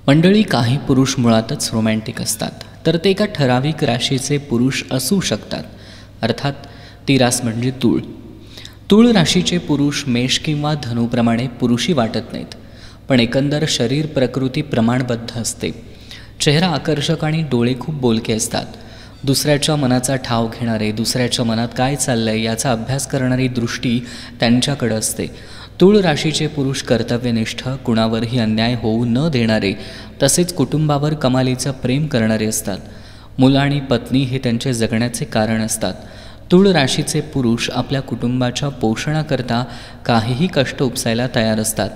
मंडळी, काही पुरुष मुळातच रोमॅन्टिक असतात, तर ते एका ठराविक राशीचे पुरुष असू शकतात. अर्थात ती रास म्हणजे तूळ. तूळ राशीचे पुरुष मेष किंवा धनुप्रमाणे पुरुषी वाटत नाहीत, पण एकंदर शरीर प्रकृती प्रमाणबद्ध असते. चेहरा आकर्षक आणि डोळे खूप बोलके असतात. दुसऱ्याच्या मनाचा ठाव घेणारे, दुसऱ्याच्या मनात काय चाललंय याचा अभ्यास करणारी दृष्टी त्यांच्याकडे असते. तूळ राशीचे पुरुष कर्तव्यनिष्ठ, कुणावरही अन्याय होऊ न देणारे, तसेच कुटुंबावर कमालीचं प्रेम करणारे असतात. मुलं आणि पत्नी हे त्यांचे जगण्याचे कारण असतात. तूळ राशीचे पुरुष आपल्या कुटुंबाच्या पोषणाकरता काहीही कष्ट उपसायला तयार असतात.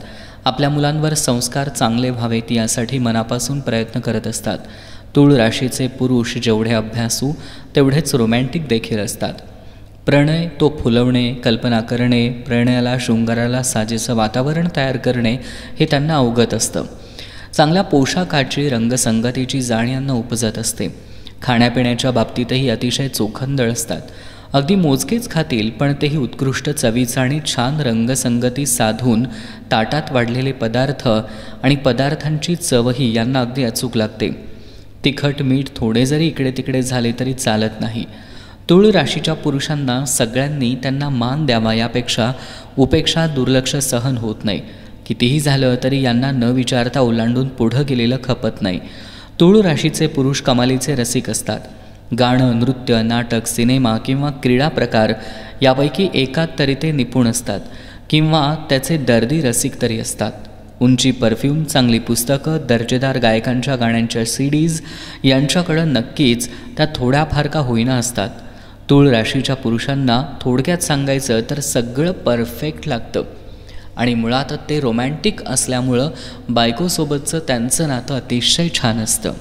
आपल्या मुलांवर संस्कार चांगले व्हावेत यासाठी मनापासून प्रयत्न करत असतात. तूळ राशीचे पुरुष जेवढे अभ्यासू तेवढेच रोमॅन्टिक देखील असतात. प्रणय तो फुलवणे, कल्पना करणे, प्रणयाला शृंगाराला साजेचं वातावरण तयार करणे हे त्यांना अवगत असतं. चांगल्या पोशाखाची, रंगसंगतीची जाण यांना उपजत असते. खाण्यापिण्याच्या बाबतीतही अतिशय चोखंदळ असतात. अगदी मोजकेच खातील, पण तेही उत्कृष्ट चवीचं आणि छान रंगसंगती साधून ताटात वाढलेले पदार्थ आणि पदार्थांची चवही यांना अगदी अचूक लागते. तिखट मीठ थोडे जरी इकडे तिकडे झाले तरी चालत नाही. तूळ राशीच्या पुरुषांना सगळ्यांनी त्यांना मान द्यावा यापेक्षा उपेक्षा, दुर्लक्ष सहन होत नाही. कितीही झालं तरी यांना न विचारता ओलांडून पुढं गेलेलं खपत नाही. तूळ राशीचे पुरुष कमालीचे रसिक असतात. गाणं, नृत्य, नाटक, सिनेमा किंवा क्रीडा प्रकार यापैकी एकात तरी ते निपुण असतात किंवा त्याचे दर्दी रसिक तरी असतात. उंची परफ्यूम, चांगली पुस्तकं, दर्जेदार गायकांच्या गाण्यांच्या CDs यांच्याकडं नक्कीच त्या थोड्याफार का होईना असतात. तूळ राशीच्या पुरुषांना थोडक्यात सांगायचं तर सगळं परफेक्ट लागतं आणि मुळात ते रोमॅन्टिक असल्यामुळं बायकोसोबतचं त्यांचं नातं अतिशय छान असतं.